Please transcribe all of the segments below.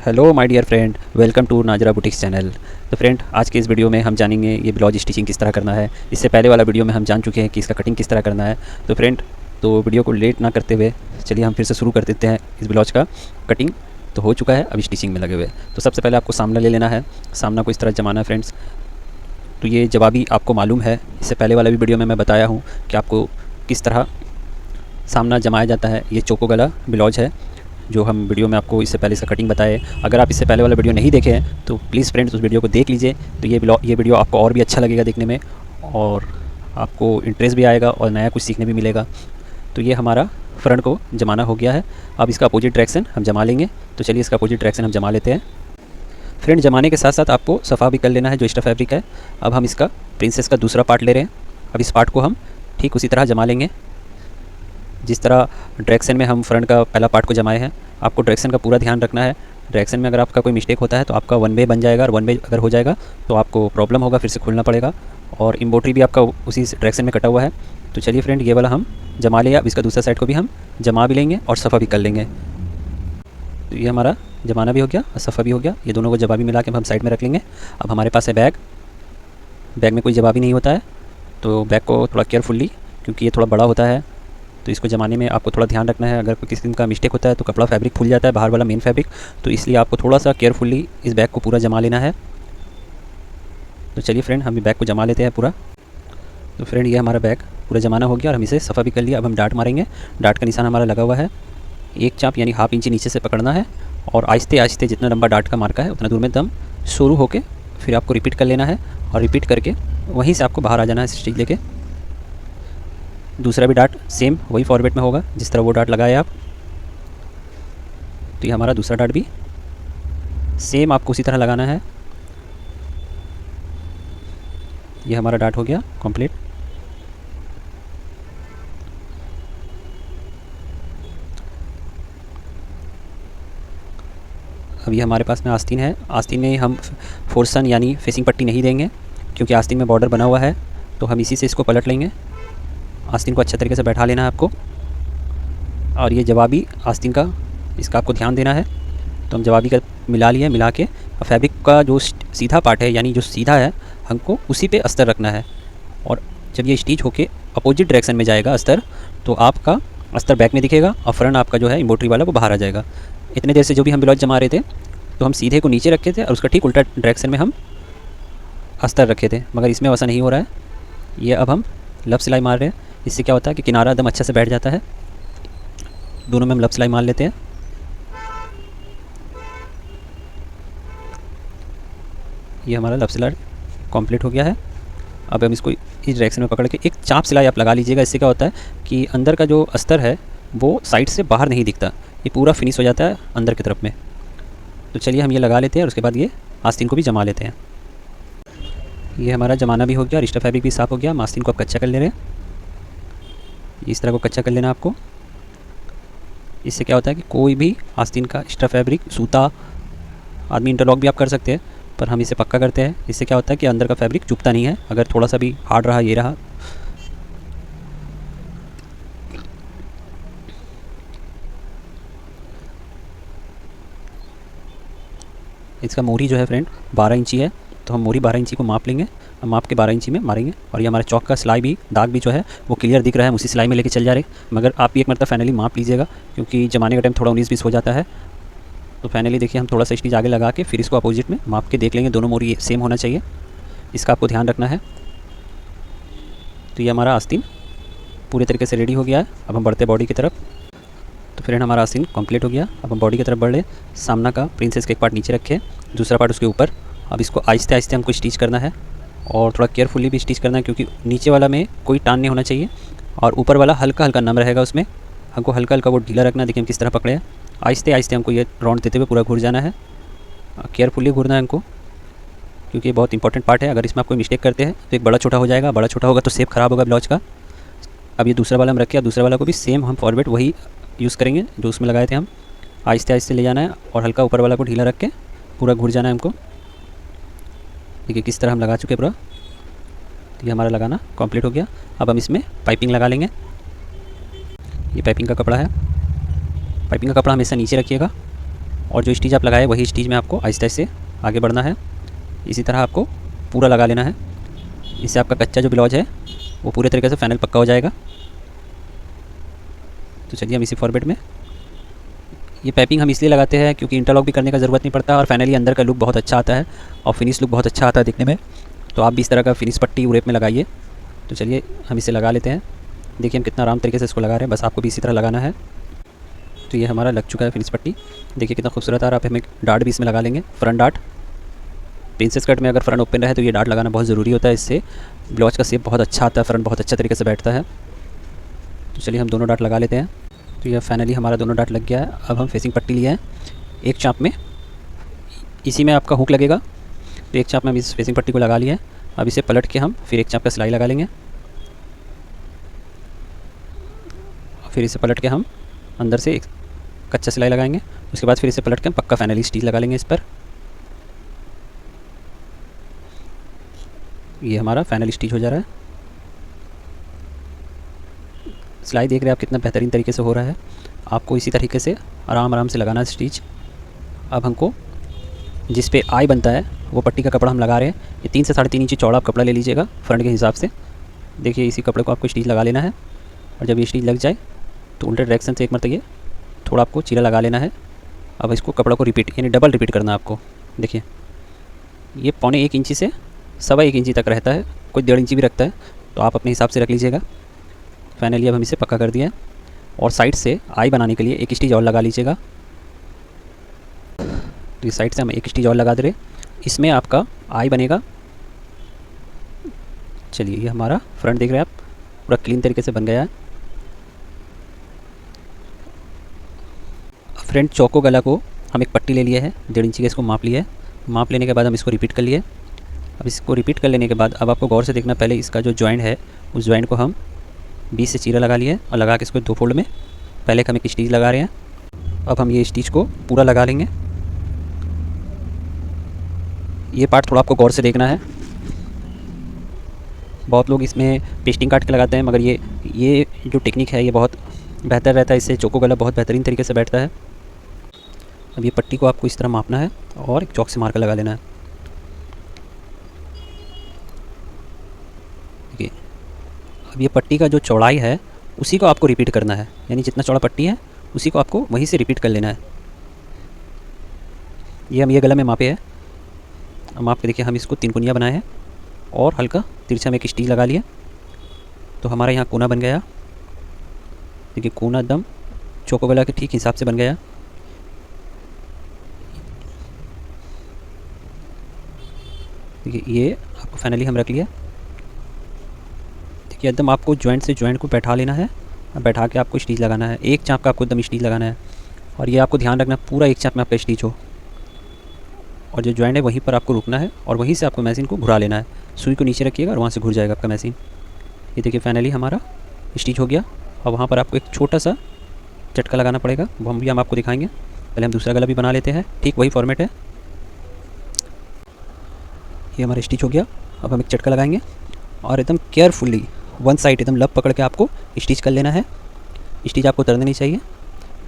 Hello my dear friend, welcome to Nazra boutiques channel. तो friend, आज के इस वीडियो में हम जानेंगे ये ब्लाउज स्टिचिंग किस तरह करना है। इससे पहले वाला वीडियो में हम जान चुके हैं कि इसका कटिंग किस तरह करना है। तो फ्रेंड, तो वीडियो को लेट ना करते हुए चलिए हम फिर से शुरू कर देते हैं। इस ब्लाउज का कटिंग तो हो चुका है, अभी स्टिचिंग में लगे हुए। तो सबसे पहले आपको सामना ले लेना है। सामना को इस तरह जमाना है फ्रेंड्स। तो ये जवाबी आपको मालूम है, इससे पहले वाला भी वीडियो में मैं बताया हूँ कि आपको किस तरह सामना जमाया जाता है। ये चोको गला ब्लाउज है जो हम वीडियो में आपको इससे पहले इसका कटिंग बताए। अगर आप इससे पहले वाला वीडियो नहीं देखे हैं तो प्लीज़ फ्रेंड्स उस वीडियो को देख लीजिए। तो ये वीडियो आपको और भी अच्छा लगेगा देखने में, और आपको इंटरेस्ट भी आएगा और नया कुछ सीखने भी मिलेगा। तो ये हमारा फ्रंट को जमाना हो गया है। अब इसका अपोजिट डायरेक्शन हम जमा लेंगे। तो चलिए इसका अपोजिट डायरेक्शन हम जमा लेते हैं। फ्रेंड, जमाने के साथ साथ आपको सफ़ा भी कर लेना है जो एक्स्ट्रा फैब्रिक है। अब हम इसका प्रिंसेस का दूसरा पार्ट ले रहे हैं। अब इस पार्ट को हम ठीक उसी तरह जमा लेंगे जिस तरह डायरेक्शन में हम फ्रंट का पहला पार्ट को जमाए हैं। आपको डायरेक्शन का पूरा ध्यान रखना है। डायरेक्शन में अगर आपका कोई मिस्टेक होता है तो आपका वन वे बन जाएगा, और वन वे अगर हो जाएगा तो आपको प्रॉब्लम होगा, फिर से खोलना पड़ेगा। और एम्ब्रॉयडरी भी आपका उसी डायरेक्शन में कटा हुआ है। तो चलिए फ्रेंड, ये वाला हम जमा लिया। अब इसका दूसरा साइड को भी हम जमा भी लेंगे और सफ़ा भी कर लेंगे। तो ये हमारा जमाना भी हो गया और सफ़ा भी हो गया। ये दोनों को जवाबी मिला के हम साइड में रख लेंगे। अब हमारे पास है बैग। बैग में कोई जवाबी नहीं होता है, तो बैग को थोड़ा केयरफुली, क्योंकि ये थोड़ा बड़ा होता है तो इसको जमाने में आपको थोड़ा ध्यान रखना है। अगर कोई किसी का मिस्टेक होता है तो कपड़ा फैब्रिक खुल जाता है, बाहर वाला मेन फैब्रिक। तो इसलिए आपको थोड़ा सा केयरफुली इस बैग को पूरा जमा लेना है। तो चलिए फ्रेंड, हम बैग को जमा लेते हैं पूरा। तो फ्रेंड, ये हमारा बैग पूरा जमाना हो गया और हम इसे सफ़ा भी कर लिया। अब हम डाट मारेंगे। डाट का निशान हमारा लगा हुआ है। एक चाप यानी हाफ इंच नीचे से पकड़ना है, और आहिस्ते आहिस्ते जितना लंबा डाट का मार्का है उतना दूर में दम शुरू होकर फिर आपको रिपीट कर लेना है, और रिपीट करके वहीं से आपको बाहर आ जाना है स्टिच लेके। दूसरा भी डाट सेम वही फॉर्मेट में होगा जिस तरह वो डाट लगाए आप। तो ये हमारा दूसरा डाट भी सेम आपको उसी तरह लगाना है। ये हमारा डाट हो गया कंप्लीट। अब ये हमारे पास में आस्तीन है। आस्तीन में हम फोर्सन यानी फेसिंग पट्टी नहीं देंगे, क्योंकि आस्तीन में बॉर्डर बना हुआ है। तो हम इसी से इसको पलट लेंगे। आस्तीन को अच्छे तरीके से बैठा लेना है आपको। और ये जवाबी आस्तीन का, इसका आपको ध्यान देना है। तो हम जवाबी का मिला लिए। मिला के फैब्रिक का जो सीधा पार्ट है यानी जो सीधा है, हमको उसी पे अस्तर रखना है। और जब ये स्टिच होके अपोजिट डायरेक्शन में जाएगा अस्तर, तो आपका अस्तर बैक में दिखेगा और फ्रंट आपका जो है एम्ब्रॉयडरी वाला वो बाहर आ जाएगा। इतने देर से जो भी हम ब्लाउज जमा रहे थे तो हम सीधे को नीचे रखे थे और उसका ठीक उल्टा डायरेक्शन में हम अस्तर रखे थे, मगर इसमें वैसा नहीं हो रहा है। ये अब हम लब सिलाई मार रहे हैं। इससे क्या होता है कि किनारा एकदम अच्छा से बैठ जाता है। दोनों में हम लब सिलाई मार लेते हैं। ये हमारा लब सिलाई कंप्लीट हो गया है। अब हम इसको इस डायरेक्शन में पकड़ के एक चाप सिलाई आप लगा लीजिएगा। इससे क्या होता है कि अंदर का जो अस्तर है वो साइड से बाहर नहीं दिखता, ये पूरा फिनिश हो जाता है अंदर की तरफ में। तो चलिए हम ये लगा लेते हैं और उसके बाद ये आस्तीन को भी जमा लेते हैं। ये हमारा जमाना भी हो गया और एक्स्ट्रा फैब्रिक भी साफ़ हो गया। आस्तीन को आप कच्चा कर ले रहे हैं। इस तरह को कच्चा कर लेना आपको। इससे क्या होता है कि कोई भी आस्तीन का एक्स्ट्रा फैब्रिक, सूता आदमी इंटरलॉक भी आप कर सकते हैं, पर हम इसे पक्का करते हैं। इससे क्या होता है कि अंदर का फैब्रिक चुभता नहीं है। अगर थोड़ा सा भी हार्ड रहा, ये रहा, इसका मोरी जो है फ्रेंड 12 इंची है। तो हम मोरी 12 इंची को माप लेंगे। हम माप के 12 इंची में मारेंगे। और ये हमारा चौक का सिलाई भी, दाग भी जो है वो क्लियर दिख रहा है। हम उसी सिलाई में लेके चल जा रहे हैं, मगर आप भी एक मरतब फाइनली माप लीजिएगा, क्योंकि जमाने का टाइम थोड़ा 19-20 हो जाता है। तो फाइनली देखिए, हम थोड़ा सा स्टिच आगे लगा के फिर इसको अपोजिट में माप के देख लेंगे। दोनों मोरी सेम होना चाहिए, इसका आपको ध्यान रखना है। तो ये हमारा आस्तीन पूरे तरीके से रेडी हो गया है। अब हम बढ़ते बॉडी की तरफ। तो फ्रेंड, हमारा आस्तीन कंप्लीट हो गया। अब हम बॉडी की तरफ बढ़ रहे। सामना का प्रिंसेस का एक पार्ट नीचे रखे, दूसरा पार्ट उसके ऊपर। अब इसको आहिस्ते आहिस्ते हमको स्टिच करना है, और थोड़ा केयरफुली भी स्टिच करना है, क्योंकि नीचे वाला में कोई टान नहीं होना चाहिए और ऊपर वाला हल्का हल्का नम रहेगा। उसमें हमको हल्का हल्का वो ढीला रखना है। देखिए हम किस तरह पकड़े हैं। आहिस्ते आहिस्ते हमको ये राउंड देते हुए पूरा घुर जाना है। केयरफुली घूरना है हमको, क्योंकि ये बहुत इंपॉर्टेंट पार्ट है। अगर इसमें आप कोई मिस्टेक करते हैं तो एक बड़ा छोटा हो जाएगा। बड़ा छोटा होगा तो शेप ख़राब होगा ब्लाउज का। अब ये दूसरा वाला हम रखे, दूसरा वाला को भी सेम हम फॉरवर्ड वही यूज़ करेंगे जो उसमें लगाए थे हम। आहिस्ते आहिस्ते ले जाना है और हल्का ऊपर वाला को ढीला रख के पूरा घुर जाना है हमको। देखिए किस तरह हम लगा चुके पूरा। तो ये हमारा लगाना कंप्लीट हो गया। अब हम इसमें पाइपिंग लगा लेंगे। ये पाइपिंग का कपड़ा है। पाइपिंग का कपड़ा हमेशा नीचे रखिएगा और जो स्टिच आप लगाए वही स्टिच में आपको आहिस्ता से आगे बढ़ना है। इसी तरह आपको पूरा लगा लेना है। इससे आपका कच्चा जो ब्लाउज है वो पूरे तरीके से फाइनल पक्का हो जाएगा। तो चलिए हम इसी फॉर्मेट में, ये पैपिंग हम इसलिए लगाते हैं क्योंकि इंटरलॉक भी करने का ज़रूरत नहीं पड़ता और फाइनली अंदर का लुक बहुत अच्छा आता है और फिनिश लुक बहुत अच्छा आता है दिखने में। तो आप भी इस तरह का फिनिश पट्टी उरेप में लगाइए। तो चलिए हम इसे लगा लेते हैं। देखिए हम कितना आराम तरीके से इसको लगा रहे हैं, बस आपको भी इसी तरह लगाना है। तो ये हमारा लग चुका है फिनिश पट्टी। देखिए कितना खूबसूरत आ रहा है। आप हमें डार्ट भी इसमें लगा लेंगे, फ्रंट डार्ट। प्रिंसेस कट में अगर फ्रंट ओपन रहे तो ये डार्ट लगाना बहुत ज़रूरी होता है, इससे ब्लाउज का शेप बहुत अच्छा आता है, फ्रंट बहुत अच्छा तरीके से बैठता है। तो चलिए हम दोनों डार्ट लगा लेते हैं। तो ये फाइनली हमारा दोनों डार्ट लग गया है। अब हम फेसिंग पट्टी लिए हैं एक चाप में, इसी में आपका हुक लगेगा। तो एक चाप में हम इस फेसिंग पट्टी को लगा लिया है। अब इसे पलट के हम फिर एक चाप का सिलाई लगा लेंगे। फिर इसे पलट के हम अंदर से एक कच्चा सिलाई लगाएंगे। उसके बाद फिर इसे पलट के हम पक्का फाइनली स्टिच लगा लेंगे इस पर। ये हमारा फाइनल स्टिच हो जा रहा है। सिलाई देख रहे हैं आप कितना बेहतरीन तरीके से हो रहा है। आपको इसी तरीके से आराम आराम से लगाना है स्टिच। अब हमको जिस पे आई बनता है वो पट्टी का कपड़ा हम लगा रहे हैं। ये 3 से 3.5 इंच चौड़ा आप कपड़ा ले लीजिएगा फ्रंट के हिसाब से। देखिए इसी कपड़े को आपको स्टिच लगा लेना है और जब ये स्टिच लग जाए तो उल्टे डायरेक्शन से एक मरतबा ये थोड़ा आपको चीरा लगा लेना है। अब इसको कपड़ा को रिपीट यानी डबल रिपीट करना है आपको। देखिए ये 1.25 इंची से 1.25 इंची तक रहता है, कोई 1.5 इंची भी रखता है, तो आप अपने हिसाब से रख लीजिएगा। फाइनली अब हम इसे पक्का कर दिया है और साइड से आई बनाने के लिए एक स्टिच और लगा लीजिएगा। तो इस साइड से हम एक स्टिच और लगा दे रहे, इसमें आपका आई बनेगा। चलिए ये हमारा फ्रंट देख रहे हैं आप, पूरा क्लीन तरीके से बन गया है। फ्रंट चौको गला को हम एक पट्टी ले लिए है, 1.5 इंची का इसको माप लिया है। माप लेने के बाद हम इसको रिपीट कर लिए। अब इसको रिपीट कर लेने के बाद अब आपको गौर से देखना, पहले इसका जो जॉइंट है उस जॉइंट को हम 20 से चीरा लगा लिए और लगा के इसको 2 फोल्ड में पहले हम एक स्टिच लगा रहे हैं। अब हम ये स्टिच को पूरा लगा लेंगे। ये पार्ट थोड़ा आपको गौर से देखना है। बहुत लोग इसमें पेस्टिंग काट के लगाते हैं, मगर ये जो टेक्निक है ये बहुत बेहतर रहता है, इससे चौको गला बहुत बेहतरीन तरीके से बैठता है। अब ये पट्टी को आपको इस तरह मापना है और एक चौक से मार कर लगा लेना है। देखिए अब ये पट्टी का जो चौड़ाई है उसी को आपको रिपीट करना है, यानी जितना चौड़ा पट्टी है उसी को आपको वहीं से रिपीट कर लेना है। ये हम ये गला में मापे है। अब माप के देखिए हम इसको 3 कोनिया बनाए हैं और हल्का तिरछा में एक स्टिच लगा लिया, तो हमारा यहाँ कोना बन गया। देखिए कोना एकदम चौको गला के ठीक हिसाब से बन गया। देखिए ये आपको फाइनली हम रख लिया। देखिए एकदम आपको जॉइंट से जॉइंट को बैठा लेना है और बैठा के आपको स्टिच लगाना है। एक चाप का आपको एकदम स्टिच लगाना है और ये आपको ध्यान रखना पूरा एक चाप में आपका स्टिच हो और जो जॉइंट है वहीं पर आपको रुकना है और वहीं से आपको मशीन को घुरा लेना है। सुई को नीचे रखिएगा और वहाँ से घुर जाएगा आपका मशीन। ये देखिए फाइनली हमारा स्टिच हो गया। और वहाँ पर आपको एक छोटा सा झटका लगाना पड़ेगा, वो हम आपको दिखाएंगे। पहले हम दूसरा गला भी बना लेते हैं, ठीक वही फॉर्मेट है। ये हमारा स्टिच हो गया। अब हम एक झटका लगाएंगे और एकदम केयरफुली वन साइड एकदम लब पकड़ के आपको स्टिच कर लेना है। स्टिच आपको उतरना नहीं चाहिए।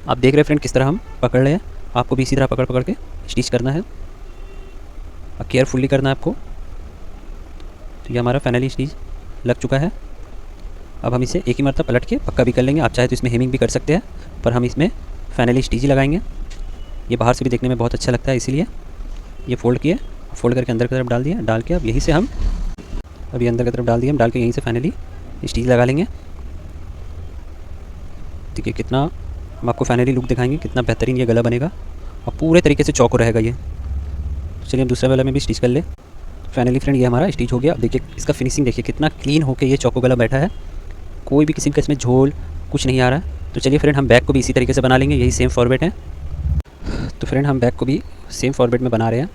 आप देख रहे हैं फ्रेंड किस तरह हम पकड़ रहे हैं, आपको भी इसी तरह पकड़ के स्टिच करना है और केयरफुली करना है आपको। तो ये हमारा फाइनली स्टिच लग चुका है। अब हम इसे एक ही मरतबा पलट के पक्का भी कर लेंगे। आप चाहे तो इसमें हेमिंग भी कर सकते हैं, पर हम इसमें फाइनली स्टिच ही लगाएंगे। ये बाहर से भी देखने में बहुत अच्छा लगता है, इसीलिए ये फोल्ड किए, फोल्ड करके अंदर की तरफ डाल दिया। डाल के अब यहीं से हम अभी अंदर की तरफ डाल दिया, हम डाल के यहीं से फाइनली स्टिच लगा लेंगे। देखिए कितना हम आपको फाइनली लुक दिखाएंगे, कितना बेहतरीन ये गला बनेगा और पूरे तरीके से चौको रहेगा ये। तो चलिए हम दूसरे गला में भी स्टिच कर ले। फाइनली फ्रेंड ये हमारा स्टिच हो गया। अब देखिए इसका फिनिशिंग देखिए कितना क्लीन होकर ये चौको गला बैठा है, कोई भी किसी का इसमें झोल कुछ नहीं आ रहा है। तो चलिए फ्रेंड हम बैक को भी इसी तरीके से बना लेंगे, यही सेम फॉर्मेट है। तो फ्रेंड हम बैक को भी सेम फॉर्मेट में बना रहे हैं।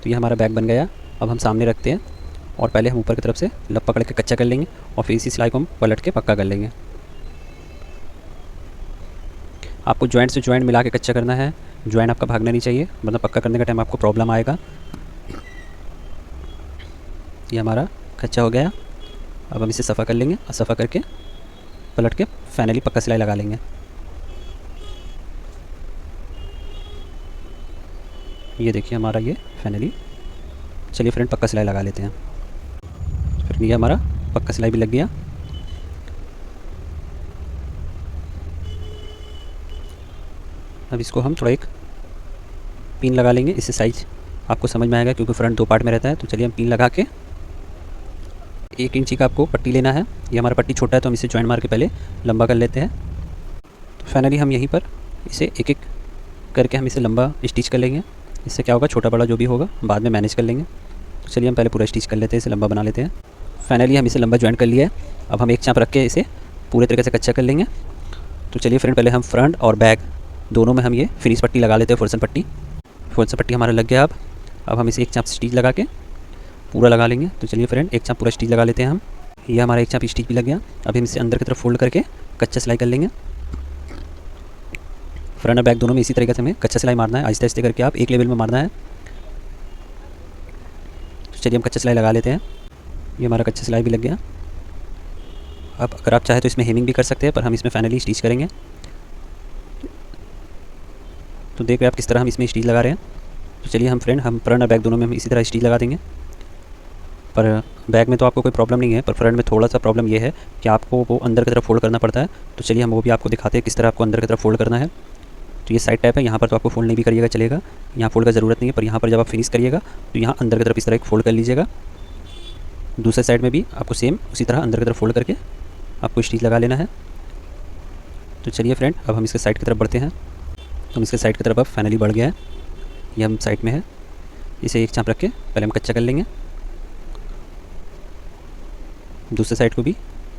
तो ये हमारा बैक बन गया। अब हम सामने रखते हैं और पहले हम ऊपर की तरफ से लब पकड़ के कच्चा कर लेंगे और फिर इसी सिलाई को हम पलट के पक्का कर लेंगे। आपको जॉइंट से जॉइंट मिला के कच्चा करना है, जॉइंट आपका भागना नहीं चाहिए, मतलब पक्का करने का टाइम आपको प्रॉब्लम आएगा। ये हमारा कच्चा हो गया। अब हम इसे सफ़ा कर लेंगे और सफ़ा करके पलट के फाइनली पक्का सिलाई लगा लेंगे। ये देखिए हमारा ये फाइनली, चलिए फ्रेंड पक्का सिलाई लगा लेते हैं। फिर ये हमारा पक्का सिलाई भी लग गया। अब इसको हम थोड़ा एक पिन लगा लेंगे, इससे साइज आपको समझ में आएगा, क्योंकि फ्रंट 2 पार्ट में रहता है। तो चलिए हम पिन लगा के 1 इंची का आपको पट्टी लेना है। ये हमारा पट्टी छोटा है तो हम इसे जॉइंट मार के पहले लंबा कर लेते हैं। तो फाइनली हम यहीं पर इसे एक एक करके हम इसे लंबा स्टिच कर लेंगे। इससे क्या होगा, छोटा बड़ा जो भी होगा बाद में मैनेज कर लेंगे। तो चलिए हम पहले पूरा स्टिच कर लेते हैं, इसे लंबा बना लेते हैं। फाइनली हम इसे लंबा जॉइंट कर लिया है। अब हम एक चाप रख के इसे पूरे तरीके से कच्चा कर लेंगे। तो चलिए फ्रेंड पहले हम फ्रंट और बैक दोनों में हम ये फिनिश पट्टी लगा लेते हैं, फोल्सन पट्टी। फोल्सन पट्टी हमारा लग गया। अब हम इसे एक चाप स्टिच लगा के पूरा लगा लेंगे। तो चलिए फ्रेंड एक चाप पूरा स्टिच लगा लेते हैं हम। ये हमारा एक चाप स्टिच भी लग गया। अब हम इसे अंदर की तरफ फोल्ड करके कच्चा सिलाई कर लेंगे। फ्रंट और बैक दोनों में इसी तरीके से हमें कच्चा सिलाई मारना है, आहिस्ते आहिस्ते करके आप एक लेवल में मारना है। तो चलिए हम कच्चा सिलाई लगा लेते हैं। ये हमारा कच्चा सिलाई भी लग गया। अब अगर आप चाहे तो इसमें हेमिंग भी कर सकते हैं, पर हम इसमें फाइनली स्टिच करेंगे। तो देख रहे हैं आप किस तरह हम इसमें स्टिच लगा रहे हैं। तो चलिए हम फ्रेंड हम फ्रंट और बैक दोनों में हम इसी तरह स्टिच लगा देंगे। पर बैक में तो आपको कोई प्रॉब्लम नहीं है, पर फ्रंट में थोड़ा सा प्रॉब्लम ये है कि आपको वो अंदर की तरफ फोल्ड करना पड़ता है। तो चलिए हम वो भी आपको दिखाते हैं किस तरह आपको अंदर की तरफ फोल्ड करना है। तो ये साइड टैप है, यहाँ पर तो आपको फोल्ड नहीं भी करिएगा चलेगा, यहाँ फोल्ड का ज़रूरत नहीं है। पर यहाँ पर जब आप फिनिश करिएगा तो यहाँ अंदर की तरफ इस तरह एक फोल्ड कर लीजिएगा। दूसरे साइड में भी आपको सेम उसी तरह अंदर की तरफ फोल्ड करके आपको स्टिच लगा लेना है। तो चलिए फ्रेंड अब हम इसके साइड की तरफ बढ़ते हैं। तो हम इसके साइड की तरफ अब फाइनली बढ़ गया है। ये हम साइड में है, इसे एक चाप रख के पहले हम कच्चा कर लेंगे। दूसरे साइड को भी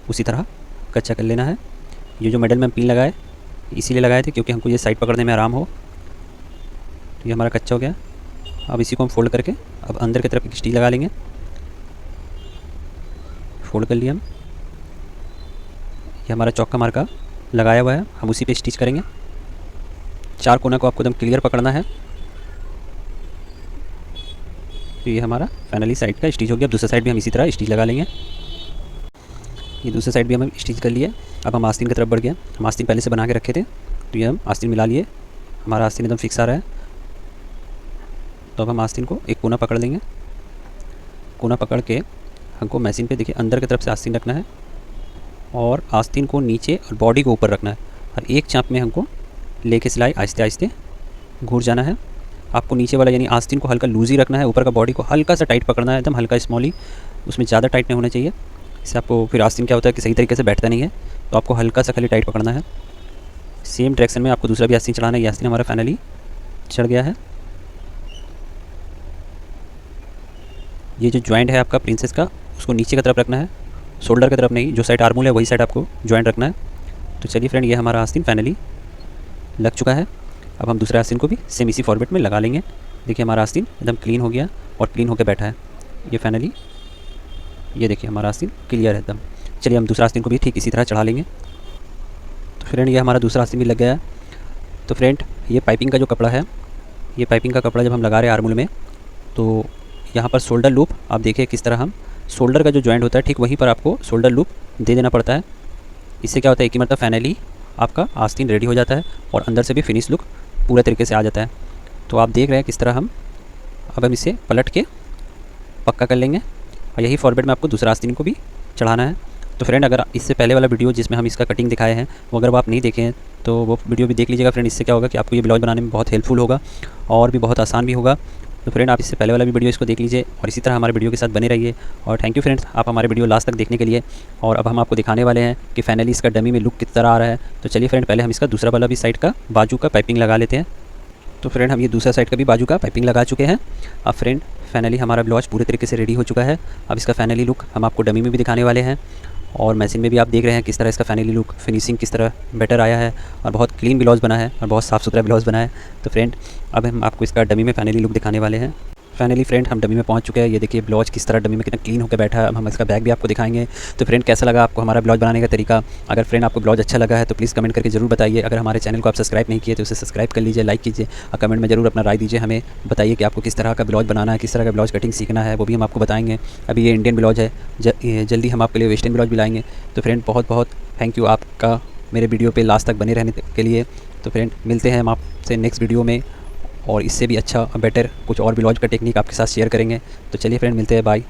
उसी तरह कच्चा कर लेना है। ये जो मिडल में हम पिन लगाए इसीलिए लगाए थे क्योंकि हमको ये साइड पकड़ने में आराम हो। तो ये हमारा कच्चा हो गया। अब इसी को हम फोल्ड करके अब अंदर की तरफ एक स्टिच लगा लेंगे। फोल्ड कर लिया हम। ये हमारा चौका मार्का लगाया हुआ है, हम उसी पे स्टिच करेंगे। 4 कोना को आपको एकदम क्लियर पकड़ना है। तो ये हमारा फाइनली साइड का स्टिच हो गया। दूसरे साइड भी हम इसी तरह स्टिच लगा लेंगे। ये दूसरे साइड भी हम स्टिच कर लिए। अब हम आस्तीन की तरफ बढ़ गए। हम आस्तीन पहले से बना के रखे थे, तो ये हम आस्तीन मिला लिए। हमारा आस्तीन एकदम फिक्स आ रहा है। तो अब हम आस्तीन को एक कोना पकड़ लेंगे। कोना पकड़ के हमको मशीन पे देखिए अंदर की तरफ से आस्तीन रखना है और आस्तीन को नीचे और बॉडी को ऊपर रखना है। और एक चाप में हमको लेके सिलाई आहिस्ते आहिस्ते घूर जाना है। आपको नीचे वाला यानी आस्तीन को हल्का लूज ही रखना है, ऊपर का बॉडी को हल्का सा टाइट पकड़ना है, एकदम हल्का स्मॉली, उसमें ज़्यादा टाइट नहीं होना चाहिए। इससे आपको फिर आस्तीन क्या होता है कि सही तरीके से बैठता नहीं है। तो आपको हल्का सा खाली टाइट पकड़ना है। सेम डायरेक्शन में आपको दूसरा भी आस्तीन चढ़ाना है। ये आस्तीन हमारा फाइनली चढ़ गया है। ये जो जॉइंट है आपका प्रिंसेस का, उसको नीचे की तरफ रखना है, शोल्डर की तरफ नहीं। जो साइड आर्मूल है वही साइड आपको जॉइंट रखना है। तो चलिए फ्रेंड ये हमारा आस्तीन फाइनली लग चुका है। अब हम दूसरे आस्तीन को भी सेम इसी फॉर्मेट में लगा लेंगे। देखिए हमारा आस्तीन एकदम क्लीन हो गया और क्लीन होकर बैठा है। ये फाइनली ये देखिए हमारा आस्तीन क्लियर है एकदम। चलिए हम दूसरा आस्तीन को भी ठीक इसी तरह चढ़ा लेंगे। तो फ्रेंड ये हमारा दूसरा आस्तीन भी लग गया है। तो फ्रेंड ये पाइपिंग का जो कपड़ा है, ये पाइपिंग का कपड़ा जब हम लगा रहे हैं आर्मूल में, तो यहाँ पर शोल्डर लूप आप देखिए किस तरह हम शोल्डर का जो जॉइंट होता है ठीक वहीं पर आपको शोल्डर लूप दे देना पड़ता है। इससे क्या होता है कि मतलब फाइनली आपका आस्तीन रेडी हो जाता है और अंदर से भी फिनिश लुक पूरे तरीके से आ जाता है। तो आप देख रहे हैं किस तरह हम अब हम इसे पलट के पक्का कर लेंगे और यही फॉर्मेट में आपको दूसरा आस्तीन को भी चढ़ाना है। तो फ्रेंड अगर इससे पहले वाला वीडियो जिसमें हम इसका कटिंग दिखाए हैं वो अगर आप नहीं देखे हैं तो वो वीडियो भी देख लीजिएगा फ्रेंड। इससे क्या होगा कि आपको ये ब्लाउज बनाने में बहुत हेल्पफुल होगा और भी बहुत आसान भी होगा। तो फ्रेंड आप इससे पहले वाला भी वीडियो इसको देख लीजिए और इसी तरह हमारे वीडियो के साथ बने रहिए। और थैंक यू फ्रेंड्स आप हमारे वीडियो लास्ट तक देखने के लिए। और अब हम आपको दिखाने वाले हैं कि फाइनली इसका डमी में लुक किस तरह आ रहा है। तो चलिए फ्रेंड पहले हम इसका दूसरा वाला भी साइड का बाजू का पाइपिंग लगा लेते हैं। तो फ्रेंड हम ये दूसरा साइड का भी बाजू का पाइपिंग लगा चुके हैं। अब फ्रेंड फाइनली हमारा ब्लाउज पूरे तरीके से रेडी हो चुका है। अब इसका फाइनली लुक हम आपको डमी में भी दिखाने वाले हैं और मशीन में भी आप देख रहे हैं किस तरह इसका फाइनली लुक फिनिशिंग किस तरह बेटर आया है और बहुत क्लीन ब्लाउज बना है और बहुत साफ़ सुथरा ब्लाउज बना है। तो फ्रेंड अब हम आपको इसका डमी में फाइनली लुक दिखाने वाले हैं। फाइनली फ्रेंड हम डमी में पहुंच चुके हैं। ये देखिए ब्लाउज किस तरह डमी में कितना क्लीन होकर बैठा है। अब हम इसका बैग भी आपको दिखाएंगे। तो फ्रेंड कैसा लगा आपको हमारा ब्लाउज बनाने का तरीका? अगर फ्रेंड आपको ब्लाउज अच्छा लगा है तो प्लीज़ कमेंट करके जरूर बताइए। अगर हमारे चैनल को आप सब्सक्राइब नहीं किए तो उसे सब्सक्राइब कर लीजिए, लाइक कीजिए और कमेंट में जरूर अपना राय दीजिए। हमें बताइए कि आपको किस तरह का ब्लाउज बनाना है, किस तरह का ब्लाउज कटिंग सीखना है, वो भी हम आपको बताएंगे। अभी ये इंडियन ब्लाउज है, जल्दी हम आपके लिए वेस्टर्न ब्लाउज भी लाएंगे। तो फ्रेंड बहुत बहुत थैंक यू आपका मेरे वीडियो पे लास्ट तक बने रहने के लिए। तो फ्रेंड मिलते हैं हम आपसे नेक्स्ट वीडियो में और इससे भी अच्छा बेटर कुछ और ब्लाउज का टेक्निक आपके साथ शेयर करेंगे। तो चलिए फ्रेंड, मिलते हैं, बाय।